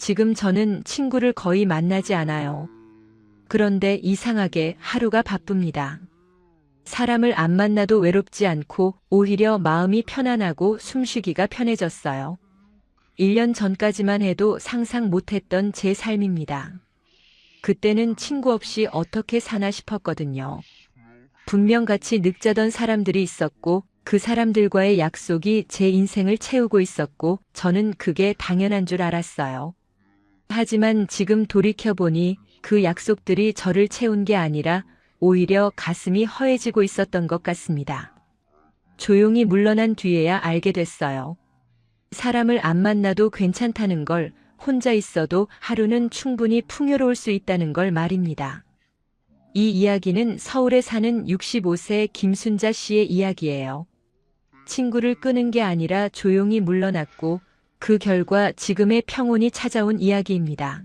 지금 저는 친구를 거의 만나지 않아요. 그런데 이상하게 하루가 바쁩니다. 사람을 안 만나도 외롭지 않고 오히려 마음이 편안하고 숨쉬기가 편해졌어요. 1년 전까지만 해도 상상 못했던 제 삶입니다. 그때는 친구 없이 어떻게 사나 싶었거든요. 분명 같이 늑자던 사람들이 있었고 그 사람들과의 약속이 제 인생을 채우고 있었고 저는 그게 당연한 줄 알았어요. 하지만 지금 돌이켜보니 그 약속들이 저를 채운 게 아니라 오히려 가슴이 허해지고 있었던 것 같습니다. 조용히 물러난 뒤에야 알게 됐어요. 사람을 안 만나도 괜찮다는 걸, 혼자 있어도 하루는 충분히 풍요로울 수 있다는 걸 말입니다. 이 이야기는 서울에 사는 65세 김순자 씨의 이야기예요. 친구를 끄는 게 아니라 조용히 물러났고 그 결과 지금의 평온이 찾아온 이야기입니다.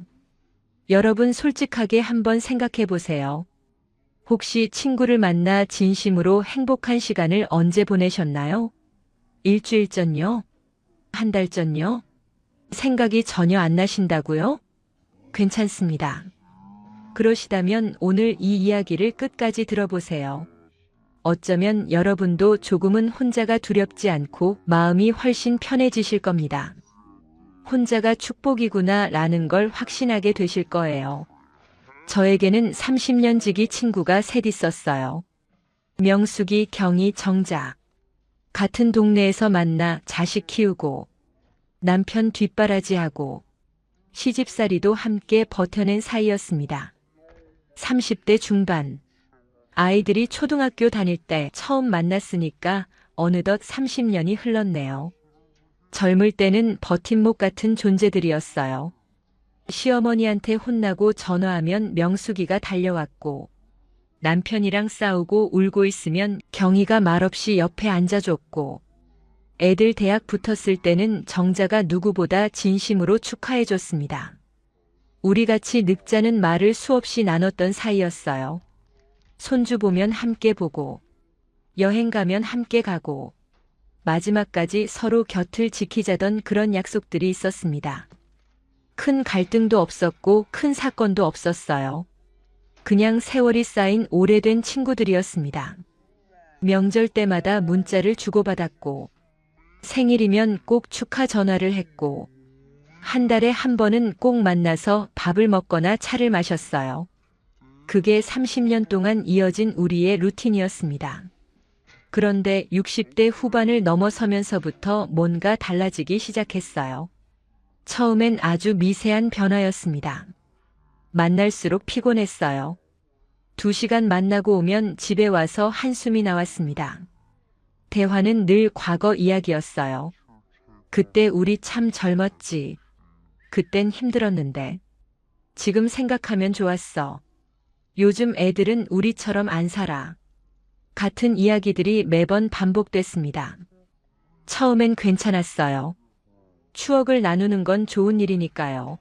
여러분 솔직하게 한번 생각해 보세요. 혹시 친구를 만나 진심으로 행복한 시간을 언제 보내셨나요? 일주일 전요? 한 달 전요? 생각이 전혀 안 나신다고요? 괜찮습니다. 그러시다면 오늘 이 이야기를 끝까지 들어보세요. 어쩌면 여러분도 조금은 혼자가 두렵지 않고 마음이 훨씬 편해지실 겁니다. 혼자가 축복이구나 라는 걸 확신하게 되실 거예요. 저에게는 30년 지기 친구가 셋 있었어요. 명숙이, 경희, 정자. 같은 동네에서 만나 자식 키우고 남편 뒷바라지하고 시집살이도 함께 버텨낸 사이였습니다. 30대 중반. 아이들이 초등학교 다닐 때 처음 만났으니까 어느덧 30년이 흘렀네요. 젊을 때는 버팀목 같은 존재들이었어요. 시어머니한테 혼나고 전화하면 명숙이가 달려왔고 남편이랑 싸우고 울고 있으면 경희가 말없이 옆에 앉아줬고 애들 대학 붙었을 때는 정자가 누구보다 진심으로 축하해줬습니다. 우리같이 늙자는 말을 수없이 나눴던 사이였어요. 손주 보면 함께 보고 여행 가면 함께 가고 마지막까지 서로 곁을 지키자던 그런 약속들이 있었습니다. 큰 갈등도 없었고 큰 사건도 없었어요. 그냥 세월이 쌓인 오래된 친구들이었습니다. 명절 때마다 문자를 주고받았고 생일이면 꼭 축하 전화를 했고 한 달에 한 번은 꼭 만나서 밥을 먹거나 차를 마셨어요. 그게 30년 동안 이어진 우리의 루틴이었습니다. 그런데 60대 후반을 넘어서면서부터 뭔가 달라지기 시작했어요. 처음엔 아주 미세한 변화였습니다. 만날수록 피곤했어요. 2시간 만나고 오면 집에 와서 한숨이 나왔습니다. 대화는 늘 과거 이야기였어요. 그때 우리 참 젊었지. 그땐 힘들었는데. 지금 생각하면 좋았어. 요즘 애들은 우리처럼 안 살아. 같은 이야기들이 매번 반복됐습니다. 처음엔 괜찮았어요. 추억을 나누는 건 좋은 일이니까요.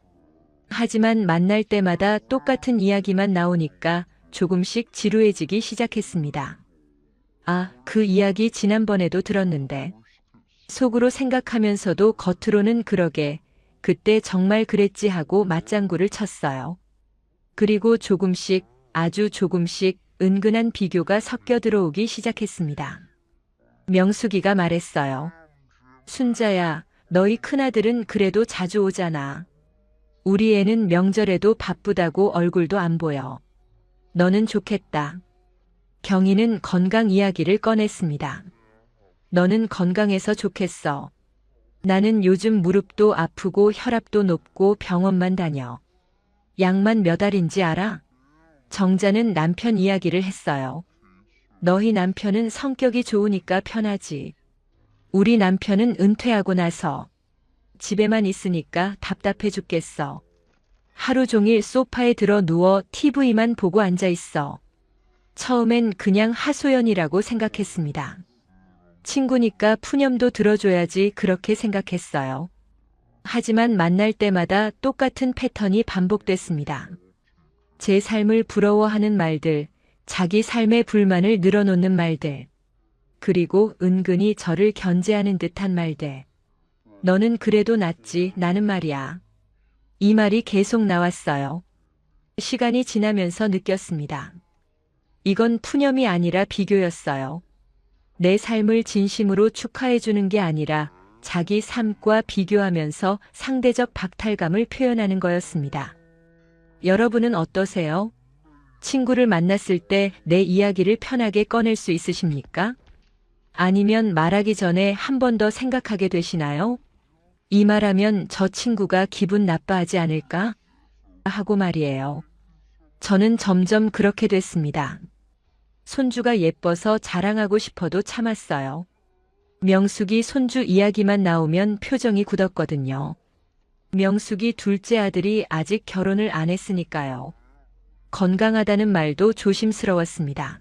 하지만 만날 때마다 똑같은 이야기만 나오니까 조금씩 지루해지기 시작했습니다. 아, 그 이야기 지난번에도 들었는데. 속으로 생각하면서도 겉으로는 그러게, 그때 정말 그랬지 하고 맞장구를 쳤어요. 그리고 조금씩, 아주 조금씩 은근한 비교가 섞여 들어오기 시작했습니다. 명숙이가 말했어요. 순자야, 너희 큰아들은 그래도 자주 오잖아. 우리 애는 명절에도 바쁘다고 얼굴도 안 보여. 너는 좋겠다. 경희는 건강 이야기를 꺼냈습니다. 너는 건강해서 좋겠어. 나는 요즘 무릎도 아프고 혈압도 높고 병원만 다녀. 약만 몇 알인지 알아? 정자는 남편 이야기를 했어요. 너희 남편은 성격이 좋으니까 편하지. 우리 남편은 은퇴하고 나서 집에만 있으니까 답답해 죽겠어. 하루 종일 소파에 들어 누워 TV만 보고 앉아 있어. 처음엔 그냥 하소연이라고 생각했습니다. 친구니까 푸념도 들어줘야지 그렇게 생각했어요. 하지만 만날 때마다 똑같은 패턴이 반복됐습니다. 제 삶을 부러워하는 말들, 자기 삶의 불만을 늘어놓는 말들, 그리고 은근히 저를 견제하는 듯한 말들. 너는 그래도 낫지, 나는 말이야. 이 말이 계속 나왔어요. 시간이 지나면서 느꼈습니다. 이건 푸념이 아니라 비교였어요. 내 삶을 진심으로 축하해주는 게 아니라 자기 삶과 비교하면서 상대적 박탈감을 표현하는 거였습니다. 여러분은 어떠세요? 친구를 만났을 때 내 이야기를 편하게 꺼낼 수 있으십니까? 아니면 말하기 전에 한 번 더 생각하게 되시나요? 이 말하면 저 친구가 기분 나빠하지 않을까? 하고 말이에요. 저는 점점 그렇게 됐습니다. 손주가 예뻐서 자랑하고 싶어도 참았어요. 명숙이 손주 이야기만 나오면 표정이 굳었거든요. 명숙이 둘째 아들이 아직 결혼을 안 했으니까요. 건강하다는 말도 조심스러웠습니다.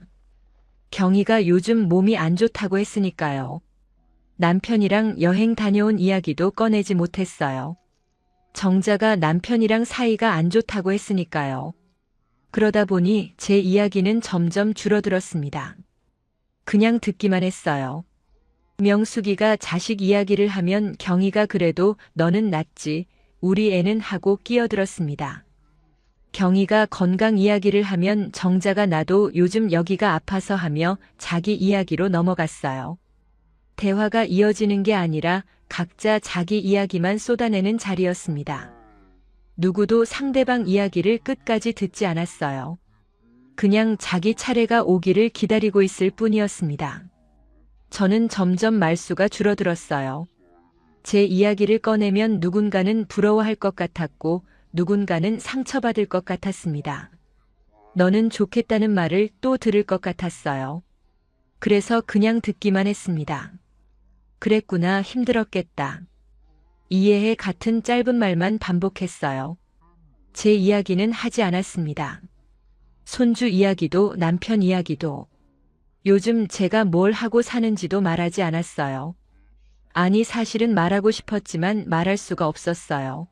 경희가 요즘 몸이 안 좋다고 했으니까요. 남편이랑 여행 다녀온 이야기도 꺼내지 못했어요. 정자가 남편이랑 사이가 안 좋다고 했으니까요. 그러다 보니 제 이야기는 점점 줄어들었습니다. 그냥 듣기만 했어요. 명숙이가 자식 이야기를 하면 경희가 그래도 너는 낫지, 우리 애는 하고 끼어들었습니다. 경희가 건강 이야기를 하면 정자가 나도 요즘 여기가 아파서 하며 자기 이야기로 넘어갔어요. 대화가 이어지는 게 아니라 각자 자기 이야기만 쏟아내는 자리였습니다. 누구도 상대방 이야기를 끝까지 듣지 않았어요. 그냥 자기 차례가 오기를 기다리고 있을 뿐이었습니다. 저는 점점 말수가 줄어들었어요. 제 이야기를 꺼내면 누군가는 부러워할 것 같았고 누군가는 상처받을 것 같았습니다. 너는 좋겠다는 말을 또 들을 것 같았어요. 그래서 그냥 듣기만 했습니다. 그랬구나, 힘들었겠다. 이해해 같은 짧은 말만 반복했어요. 제 이야기는 하지 않았습니다. 손주 이야기도 남편 이야기도 요즘 제가 뭘 하고 사는지도 말하지 않았어요. 아니 사실은 말하고 싶었지만 말할 수가 없었어요.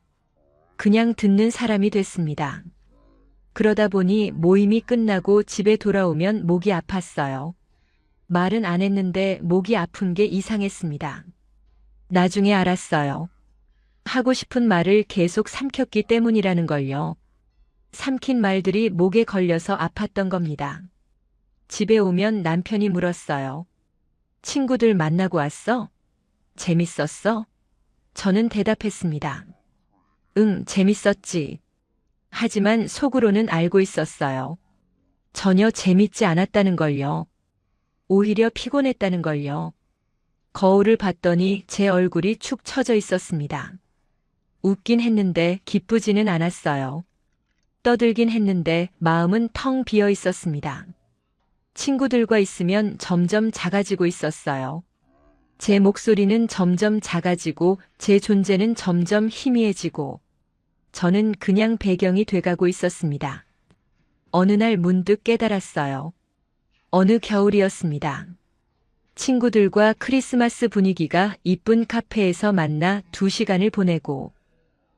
그냥 듣는 사람이 됐습니다. 그러다 보니 모임이 끝나고 집에 돌아오면 목이 아팠어요. 말은 안 했는데 목이 아픈 게 이상했습니다. 나중에 알았어요. 하고 싶은 말을 계속 삼켰기 때문이라는 걸요. 삼킨 말들이 목에 걸려서 아팠던 겁니다. 집에 오면 남편이 물었어요. 친구들 만나고 왔어? 재밌었어? 저는 대답했습니다. 응, 재밌었지. 하지만 속으로는 알고 있었어요. 전혀 재밌지 않았다는 걸요. 오히려 피곤했다는 걸요. 거울을 봤더니 제 얼굴이 축 처져 있었습니다. 웃긴 했는데 기쁘지는 않았어요. 떠들긴 했는데 마음은 텅 비어 있었습니다. 친구들과 있으면 점점 작아지고 있었어요. 제 목소리는 점점 작아지고 제 존재는 점점 희미해지고 저는 그냥 배경이 돼가고 있었습니다. 어느 날 문득 깨달았어요. 어느 겨울이었습니다. 친구들과 크리스마스 분위기가 이쁜 카페에서 만나 2시간을 보내고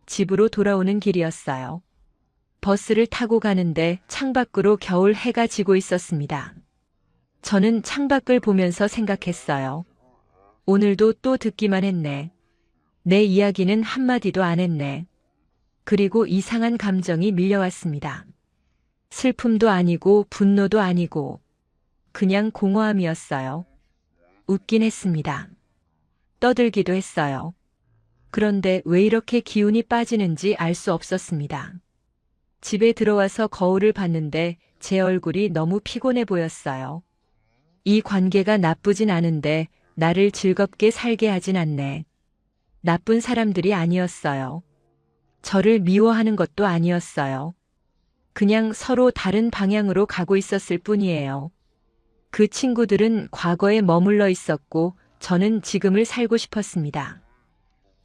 집으로 돌아오는 길이었어요. 버스를 타고 가는데 창밖으로 겨울 해가 지고 있었습니다. 저는 창밖을 보면서 생각했어요. 오늘도 또 듣기만 했네. 내 이야기는 한마디도 안 했네. 그리고 이상한 감정이 밀려왔습니다. 슬픔도 아니고 분노도 아니고 그냥 공허함이었어요. 웃긴 했습니다. 떠들기도 했어요. 그런데 왜 이렇게 기운이 빠지는지 알 수 없었습니다. 집에 들어와서 거울을 봤는데 제 얼굴이 너무 피곤해 보였어요. 이 관계가 나쁘진 않은데 나를 즐겁게 살게 하진 않네. 나쁜 사람들이 아니었어요. 저를 미워하는 것도 아니었어요. 그냥 서로 다른 방향으로 가고 있었을 뿐이에요. 그 친구들은 과거에 머물러 있었고 저는 지금을 살고 싶었습니다.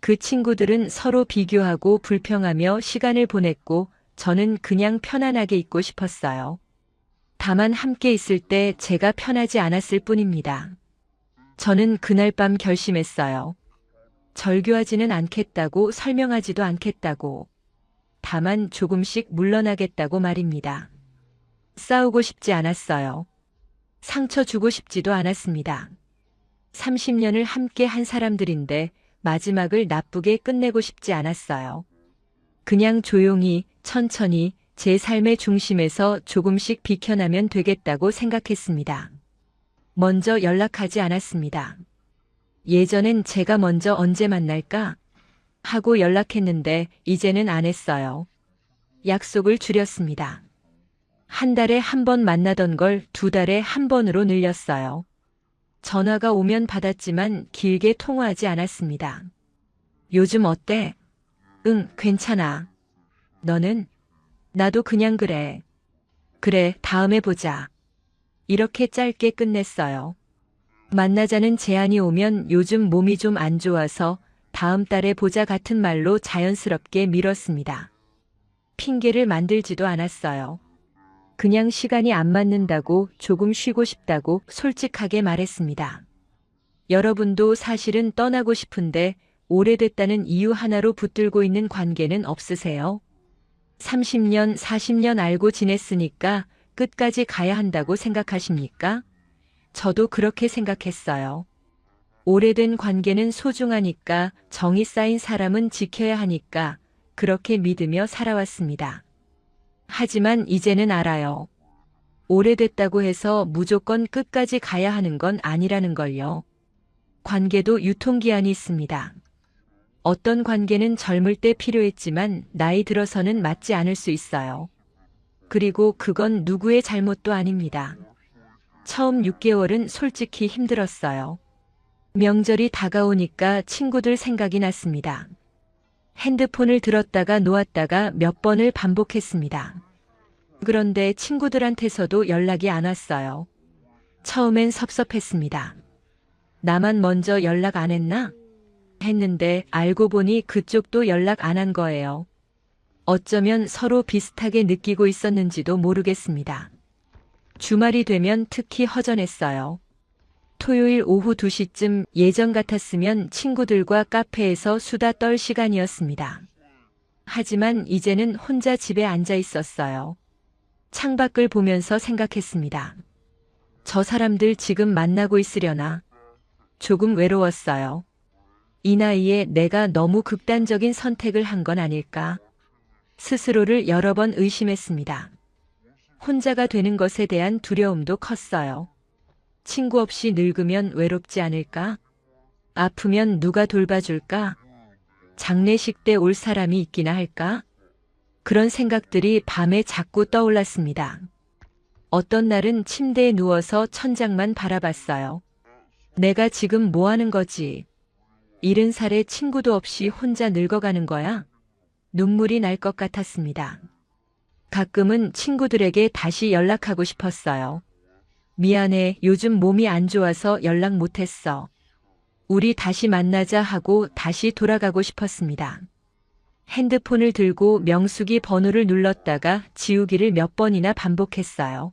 그 친구들은 서로 비교하고 불평하며 시간을 보냈고 저는 그냥 편안하게 있고 싶었어요. 다만 함께 있을 때 제가 편하지 않았을 뿐입니다. 저는 그날 밤 결심했어요. 절교하지는 않겠다고, 설명하지도 않겠다고. 다만 조금씩 물러나겠다고 말입니다. 싸우고 싶지 않았어요. 상처 주고 싶지도 않았습니다. 30년을 함께 한 사람들인데 마지막을 나쁘게 끝내고 싶지 않았어요. 그냥 조용히, 천천히 제 삶의 중심에서 조금씩 비켜나면 되겠다고 생각했습니다. 먼저 연락하지 않았습니다. 예전엔 제가 먼저 언제 만날까 하고 연락했는데 이제는 안 했어요. 약속을 줄였습니다. 한 달에 한 번 만나던 걸 2달에 한 번으로 늘렸어요. 전화가 오면 받았지만 길게 통화하지 않았습니다. 요즘 어때? 응, 괜찮아. 너는? 나도 그냥 그래. 그래, 다음에 보자. 이렇게 짧게 끝냈어요. 만나자는 제안이 오면 요즘 몸이 좀 안 좋아서 다음 달에 보자 같은 말로 자연스럽게 미뤘습니다. 핑계를 만들지도 않았어요. 그냥 시간이 안 맞는다고, 조금 쉬고 싶다고 솔직하게 말했습니다. 여러분도 사실은 떠나고 싶은데 오래됐다는 이유 하나로 붙들고 있는 관계는 없으세요? 30년, 40년 알고 지냈으니까 끝까지 가야 한다고 생각하십니까? 저도 그렇게 생각했어요. 오래된 관계는 소중하니까, 정이 쌓인 사람은 지켜야 하니까 그렇게 믿으며 살아왔습니다. 하지만 이제는 알아요. 오래됐다고 해서 무조건 끝까지 가야 하는 건 아니라는 걸요. 관계도 유통기한이 있습니다. 어떤 관계는 젊을 때 필요했지만 나이 들어서는 맞지 않을 수 있어요. 그리고 그건 누구의 잘못도 아닙니다. 처음 6개월은 솔직히 힘들었어요. 명절이 다가오니까 친구들 생각이 났습니다. 핸드폰을 들었다가 놓았다가 몇 번을 반복했습니다. 그런데 친구들한테서도 연락이 안 왔어요. 처음엔 섭섭했습니다. 나만 먼저 연락 안 했나? 했는데 알고 보니 그쪽도 연락 안 한 거예요. 어쩌면 서로 비슷하게 느끼고 있었는지도 모르겠습니다. 주말이 되면 특히 허전했어요. 토요일 오후 2시쯤 예전 같았으면 친구들과 카페에서 수다 떨 시간이었습니다. 하지만 이제는 혼자 집에 앉아 있었어요. 창밖을 보면서 생각했습니다. 저 사람들 지금 만나고 있으려나? 조금 외로웠어요. 이 나이에 내가 너무 극단적인 선택을 한 건 아닐까? 스스로를 여러 번 의심했습니다. 혼자가 되는 것에 대한 두려움도 컸어요. 친구 없이 늙으면 외롭지 않을까? 아프면 누가 돌봐줄까? 장례식 때 올 사람이 있기나 할까? 그런 생각들이 밤에 자꾸 떠올랐습니다. 어떤 날은 침대에 누워서 천장만 바라봤어요. 내가 지금 뭐 하는 거지? 70살에 친구도 없이 혼자 늙어가는 거야? 눈물이 날 것 같았습니다. 가끔은 친구들에게 다시 연락하고 싶었어요. 미안해, 요즘 몸이 안 좋아서 연락 못했어. 우리 다시 만나자 하고 다시 돌아가고 싶었습니다. 핸드폰을 들고 명수기 번호를 눌렀다가 지우기를 몇 번이나 반복했어요.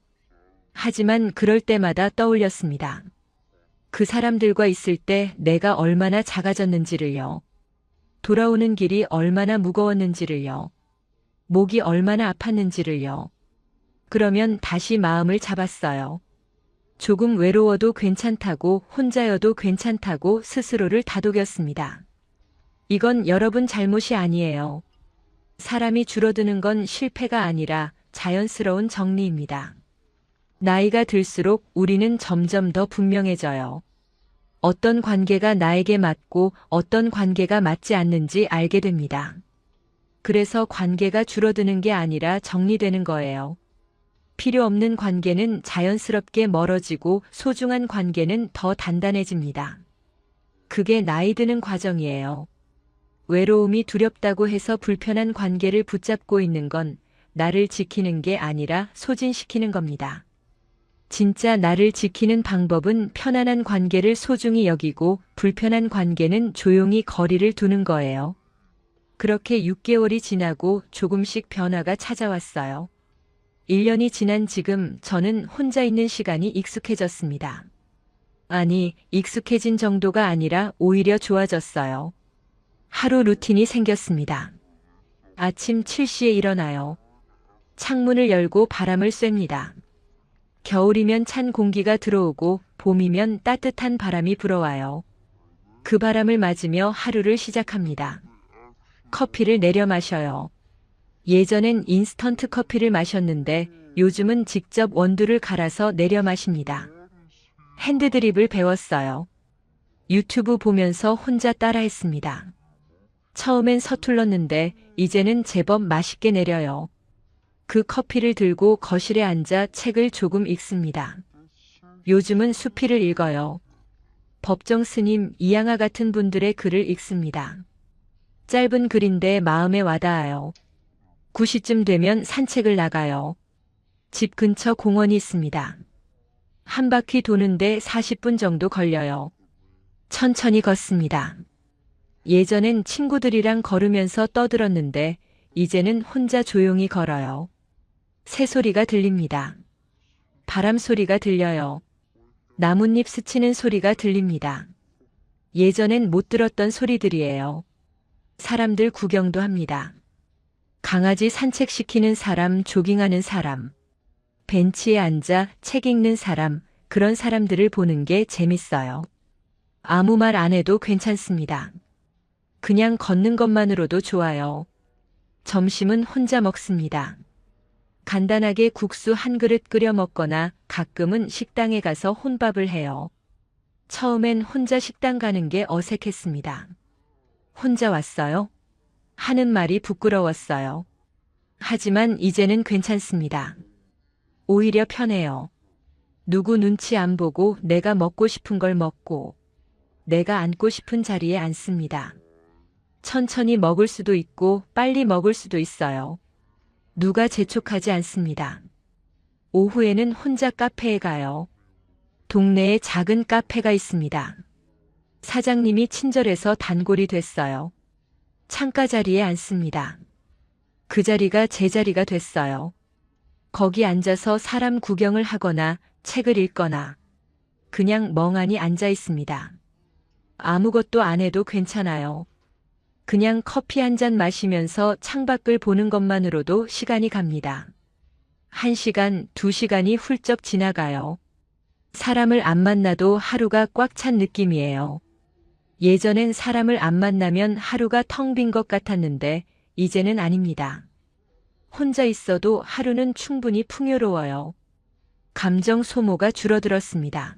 하지만 그럴 때마다 떠올렸습니다. 그 사람들과 있을 때 내가 얼마나 작아졌는지를요. 돌아오는 길이 얼마나 무거웠는지를요. 목이 얼마나 아팠는지를요. 그러면 다시 마음을 잡았어요. 조금 외로워도 괜찮다고, 혼자여도 괜찮다고 스스로를 다독였습니다. 이건 여러분 잘못이 아니에요. 사람이 줄어드는 건 실패가 아니라 자연스러운 정리입니다. 나이가 들수록 우리는 점점 더 분명해져요. 어떤 관계가 나에게 맞고 어떤 관계가 맞지 않는지 알게 됩니다. 그래서 관계가 줄어드는 게 아니라 정리되는 거예요. 필요 없는 관계는 자연스럽게 멀어지고 소중한 관계는 더 단단해집니다. 그게 나이 드는 과정이에요. 외로움이 두렵다고 해서 불편한 관계를 붙잡고 있는 건 나를 지키는 게 아니라 소진시키는 겁니다. 진짜 나를 지키는 방법은 편안한 관계를 소중히 여기고 불편한 관계는 조용히 거리를 두는 거예요. 그렇게 6개월이 지나고 조금씩 변화가 찾아왔어요. 1년이 지난 지금 저는 혼자 있는 시간이 익숙해졌습니다. 아니, 익숙해진 정도가 아니라 오히려 좋아졌어요. 하루 루틴이 생겼습니다. 아침 7시에 일어나요. 창문을 열고 바람을 쐐니다. 겨울이면 찬 공기가 들어오고 봄이면 따뜻한 바람이 불어와요. 그 바람을 맞으며 하루를 시작합니다. 커피를 내려 마셔요. 예전엔 인스턴트 커피를 마셨는데 요즘은 직접 원두를 갈아서 내려 마십니다. 핸드드립을 배웠어요. 유튜브 보면서 혼자 따라했습니다. 처음엔 서툴렀는데 이제는 제법 맛있게 내려요. 그 커피를 들고 거실에 앉아 책을 조금 읽습니다. 요즘은 수필을 읽어요. 법정 스님, 이양하 같은 분들의 글을 읽습니다. 짧은 글인데 마음에 와닿아요. 9시쯤 되면 산책을 나가요. 집 근처 공원이 있습니다. 한 바퀴 도는데 40분 정도 걸려요. 천천히 걷습니다. 예전엔 친구들이랑 걸으면서 떠들었는데 이제는 혼자 조용히 걸어요. 새소리가 들립니다. 바람 소리가 들려요. 나뭇잎 스치는 소리가 들립니다. 예전엔 못 들었던 소리들이에요. 사람들 구경도 합니다. 강아지 산책시키는 사람, 조깅하는 사람, 벤치에 앉아 책 읽는 사람, 그런 사람들을 보는 게 재밌어요. 아무 말 안 해도 괜찮습니다. 그냥 걷는 것만으로도 좋아요. 점심은 혼자 먹습니다. 간단하게 국수 한 그릇 끓여 먹거나 가끔은 식당에 가서 혼밥을 해요. 처음엔 혼자 식당 가는 게 어색했습니다. 혼자 왔어요? 하는 말이 부끄러웠어요. 하지만 이제는 괜찮습니다. 오히려 편해요. 누구 눈치 안 보고 내가 먹고 싶은 걸 먹고 내가 앉고 싶은 자리에 앉습니다. 천천히 먹을 수도 있고 빨리 먹을 수도 있어요. 누가 재촉하지 않습니다. 오후에는 혼자 카페에 가요. 동네에 작은 카페가 있습니다. 사장님이 친절해서 단골이 됐어요. 창가 자리에 앉습니다. 그 자리가 제 자리가 됐어요. 거기 앉아서 사람 구경을 하거나 책을 읽거나 그냥 멍하니 앉아 있습니다. 아무것도 안 해도 괜찮아요. 그냥 커피 한 잔 마시면서 창밖을 보는 것만으로도 시간이 갑니다. 1시간, 2시간이 훌쩍 지나가요. 사람을 안 만나도 하루가 꽉 찬 느낌이에요. 예전엔 사람을 안 만나면 하루가 텅 빈 것 같았는데 이제는 아닙니다. 혼자 있어도 하루는 충분히 풍요로워요. 감정 소모가 줄어들었습니다.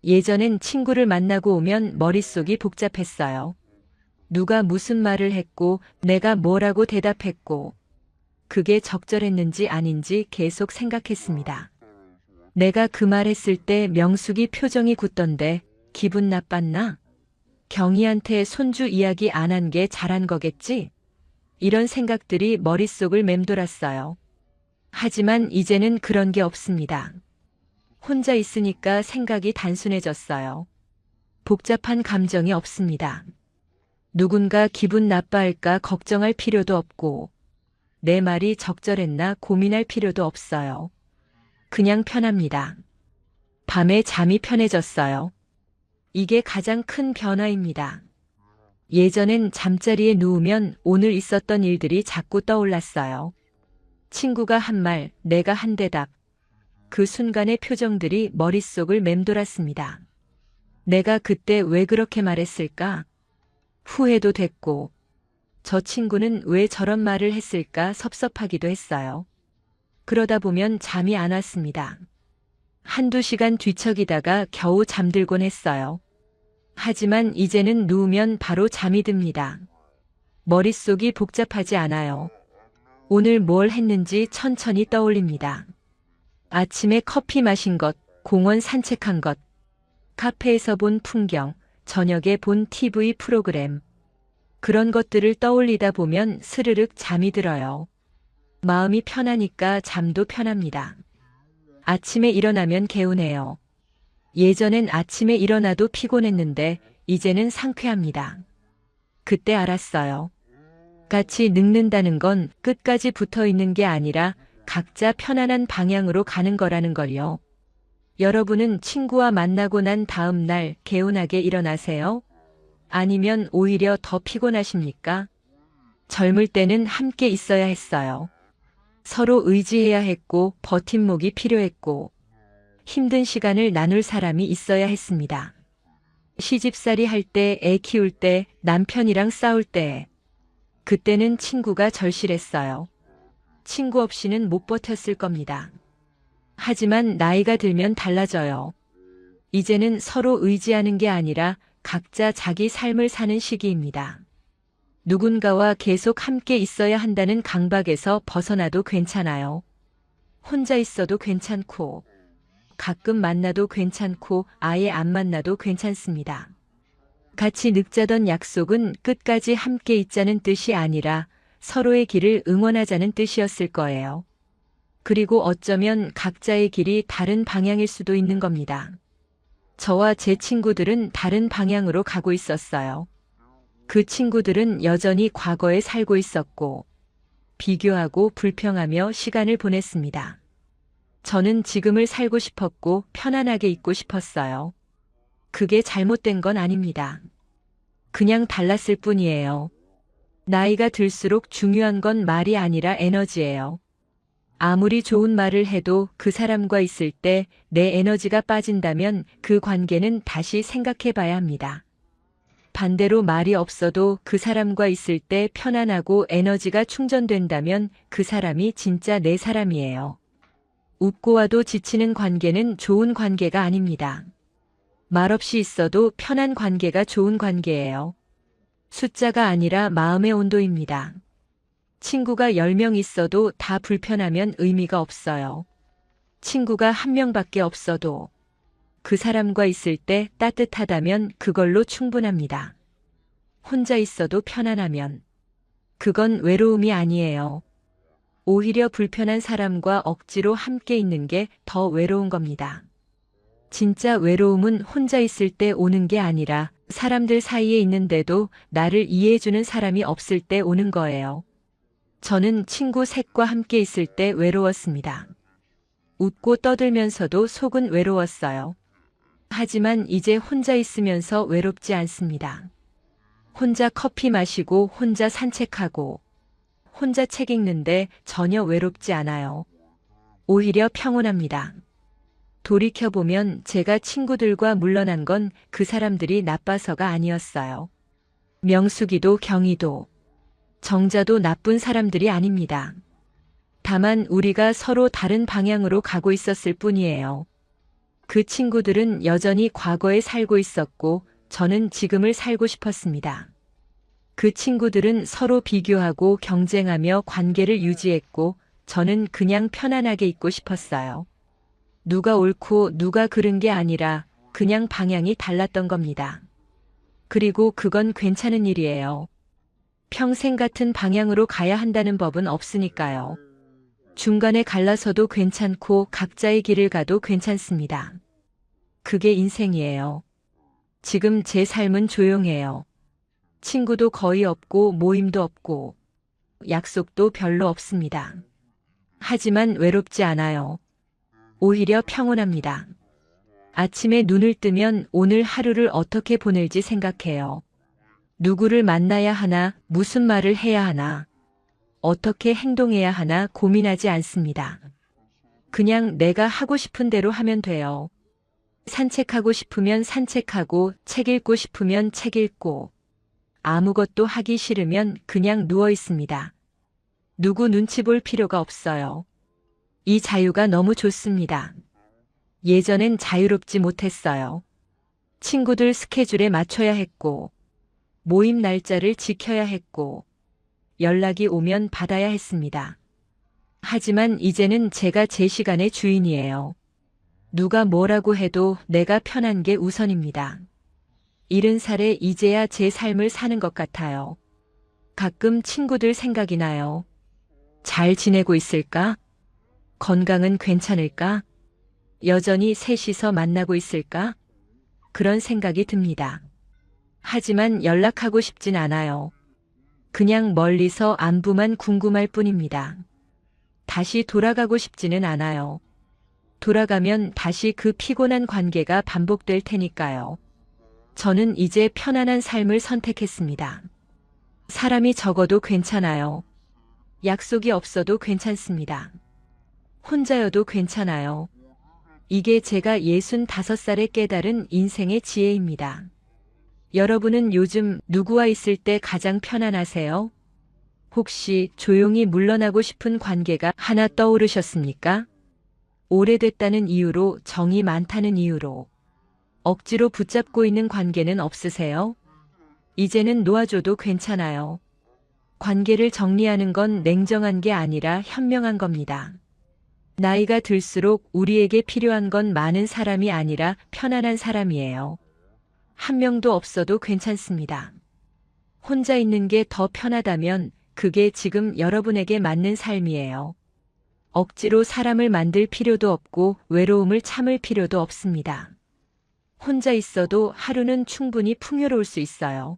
예전엔 친구를 만나고 오면 머릿속이 복잡했어요. 누가 무슨 말을 했고 내가 뭐라고 대답했고 그게 적절했는지 아닌지 계속 생각했습니다. 내가 그 말 했을 때 명숙이 표정이 굳던데 기분 나빴나? 경희한테 손주 이야기 안 한 게 잘한 거겠지? 이런 생각들이 머릿속을 맴돌았어요. 하지만 이제는 그런 게 없습니다. 혼자 있으니까 생각이 단순해졌어요. 복잡한 감정이 없습니다. 누군가 기분 나빠할까 걱정할 필요도 없고 내 말이 적절했나 고민할 필요도 없어요. 그냥 편합니다. 밤에 잠이 편해졌어요. 이게 가장 큰 변화입니다. 예전엔 잠자리에 누우면 오늘 있었던 일들이 자꾸 떠올랐어요. 친구가 한 말, 내가 한 대답. 그 순간의 표정들이 머릿속을 맴돌았습니다. 내가 그때 왜 그렇게 말했을까? 후회도 됐고, 저 친구는 왜 저런 말을 했을까 섭섭하기도 했어요. 그러다 보면 잠이 안 왔습니다. 한두 시간 뒤척이다가 겨우 잠들곤 했어요. 하지만 이제는 누우면 바로 잠이 듭니다. 머릿속이 복잡하지 않아요. 오늘 뭘 했는지 천천히 떠올립니다. 아침에 커피 마신 것, 공원 산책한 것, 카페에서 본 풍경, 저녁에 본 TV 프로그램. 그런 것들을 떠올리다 보면 스르륵 잠이 들어요. 마음이 편하니까 잠도 편합니다. 아침에 일어나면 개운해요. 예전엔 아침에 일어나도 피곤했는데 이제는 상쾌합니다. 그때 알았어요. 같이 늙는다는 건 끝까지 붙어 있는 게 아니라 각자 편안한 방향으로 가는 거라는 걸요. 여러분은 친구와 만나고 난 다음 날 개운하게 일어나세요? 아니면 오히려 더 피곤하십니까? 젊을 때는 함께 있어야 했어요. 서로 의지해야 했고 버팀목이 필요했고 힘든 시간을 나눌 사람이 있어야 했습니다. 시집살이 할 때, 애 키울 때, 남편이랑 싸울 때 그때는 친구가 절실했어요. 친구 없이는 못 버텼을 겁니다. 하지만 나이가 들면 달라져요. 이제는 서로 의지하는 게 아니라 각자 자기 삶을 사는 시기입니다. 누군가와 계속 함께 있어야 한다는 강박에서 벗어나도 괜찮아요. 혼자 있어도 괜찮고, 가끔 만나도 괜찮고, 아예 안 만나도 괜찮습니다. 같이 늑자던 약속은 끝까지 함께 있자는 뜻이 아니라 서로의 길을 응원하자는 뜻이었을 거예요. 그리고 어쩌면 각자의 길이 다른 방향일 수도 있는 겁니다. 저와 제 친구들은 다른 방향으로 가고 있었어요. 그 친구들은 여전히 과거에 살고 있었고, 비교하고 불평하며 시간을 보냈습니다. 저는 지금을 살고 싶었고 편안하게 있고 싶었어요. 그게 잘못된 건 아닙니다. 그냥 달랐을 뿐이에요. 나이가 들수록 중요한 건 말이 아니라 에너지예요. 아무리 좋은 말을 해도 그 사람과 있을 때 내 에너지가 빠진다면 그 관계는 다시 생각해 봐야 합니다. 반대로 말이 없어도 그 사람과 있을 때 편안하고 에너지가 충전된다면 그 사람이 진짜 내 사람이에요. 웃고 와도 지치는 관계는 좋은 관계가 아닙니다. 말없이 있어도 편한 관계가 좋은 관계예요. 숫자가 아니라 마음의 온도입니다. 친구가 10명 있어도 다 불편하면 의미가 없어요. 친구가 1명밖에 없어도 그 사람과 있을 때 따뜻하다면 그걸로 충분합니다. 혼자 있어도 편안하면 그건 외로움이 아니에요. 오히려 불편한 사람과 억지로 함께 있는 게 더 외로운 겁니다. 진짜 외로움은 혼자 있을 때 오는 게 아니라 사람들 사이에 있는데도 나를 이해해주는 사람이 없을 때 오는 거예요. 저는 친구 셋과 함께 있을 때 외로웠습니다. 웃고 떠들면서도 속은 외로웠어요. 하지만 이제 혼자 있으면서 외롭지 않습니다. 혼자 커피 마시고 혼자 산책하고 혼자 책 읽는데 전혀 외롭지 않아요. 오히려 평온합니다. 돌이켜보면 제가 친구들과 물러난 건 그 사람들이 나빠서가 아니었어요. 명숙이도 경희도 정자도 나쁜 사람들이 아닙니다. 다만 우리가 서로 다른 방향으로 가고 있었을 뿐이에요. 그 친구들은 여전히 과거에 살고 있었고 저는 지금을 살고 싶었습니다. 그 친구들은 서로 비교하고 경쟁하며 관계를 유지했고 저는 그냥 편안하게 있고 싶었어요. 누가 옳고 누가 그른 게 아니라 그냥 방향이 달랐던 겁니다. 그리고 그건 괜찮은 일이에요. 평생 같은 방향으로 가야 한다는 법은 없으니까요. 중간에 갈라서도 괜찮고 각자의 길을 가도 괜찮습니다. 그게 인생이에요. 지금 제 삶은 조용해요. 친구도 거의 없고 모임도 없고 약속도 별로 없습니다. 하지만 외롭지 않아요. 오히려 평온합니다. 아침에 눈을 뜨면 오늘 하루를 어떻게 보낼지 생각해요. 누구를 만나야 하나, 무슨 말을 해야 하나, 어떻게 행동해야 하나 고민하지 않습니다. 그냥 내가 하고 싶은 대로 하면 돼요. 산책하고 싶으면 산책하고, 책 읽고 싶으면 책 읽고, 아무것도 하기 싫으면 그냥 누워 있습니다. 누구 눈치 볼 필요가 없어요. 이 자유가 너무 좋습니다. 예전엔 자유롭지 못했어요. 친구들 스케줄에 맞춰야 했고, 모임 날짜를 지켜야 했고, 연락이 오면 받아야 했습니다. 하지만 이제는 제가 제 시간의 주인이에요. 누가 뭐라고 해도 내가 편한 게 우선입니다. 70살에 이제야 제 삶을 사는 것 같아요. 가끔 친구들 생각이 나요. 잘 지내고 있을까? 건강은 괜찮을까? 여전히 셋이서 만나고 있을까? 그런 생각이 듭니다. 하지만 연락하고 싶진 않아요. 그냥 멀리서 안부만 궁금할 뿐입니다. 다시 돌아가고 싶지는 않아요. 돌아가면 다시 그 피곤한 관계가 반복될 테니까요. 저는 이제 편안한 삶을 선택했습니다. 사람이 적어도 괜찮아요. 약속이 없어도 괜찮습니다. 혼자여도 괜찮아요. 이게 제가 65살에 깨달은 인생의 지혜입니다. 여러분은 요즘 누구와 있을 때 가장 편안하세요? 혹시 조용히 물러나고 싶은 관계가 하나 떠오르셨습니까? 오래됐다는 이유로, 정이 많다는 이유로, 억지로 붙잡고 있는 관계는 없으세요? 이제는 놓아줘도 괜찮아요. 관계를 정리하는 건 냉정한 게 아니라 현명한 겁니다. 나이가 들수록 우리에게 필요한 건 많은 사람이 아니라 편안한 사람이에요. 한 명도 없어도 괜찮습니다. 혼자 있는 게 더 편하다면 그게 지금 여러분에게 맞는 삶이에요. 억지로 사람을 만들 필요도 없고 외로움을 참을 필요도 없습니다. 혼자 있어도 하루는 충분히 풍요로울 수 있어요.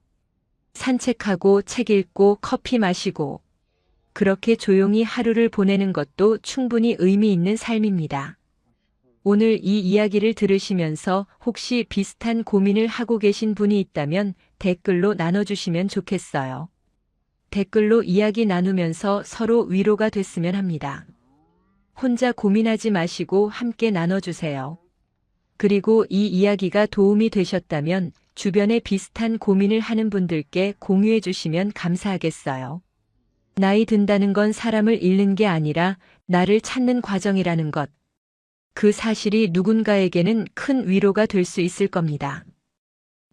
산책하고 책 읽고 커피 마시고 그렇게 조용히 하루를 보내는 것도 충분히 의미 있는 삶입니다. 오늘 이 이야기를 들으시면서 혹시 비슷한 고민을 하고 계신 분이 있다면 댓글로 나눠주시면 좋겠어요. 댓글로 이야기 나누면서 서로 위로가 됐으면 합니다. 혼자 고민하지 마시고 함께 나눠주세요. 그리고 이 이야기가 도움이 되셨다면 주변에 비슷한 고민을 하는 분들께 공유해 주시면 감사하겠어요. 나이 든다는 건 사람을 잃는 게 아니라 나를 찾는 과정이라는 것. 그 사실이 누군가에게는 큰 위로가 될 수 있을 겁니다.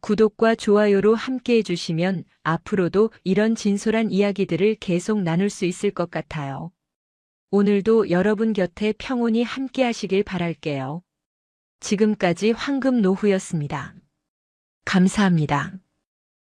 구독과 좋아요로 함께 해주시면 앞으로도 이런 진솔한 이야기들을 계속 나눌 수 있을 것 같아요. 오늘도 여러분 곁에 평온히 함께 하시길 바랄게요. 지금까지 황금노후였습니다. 감사합니다.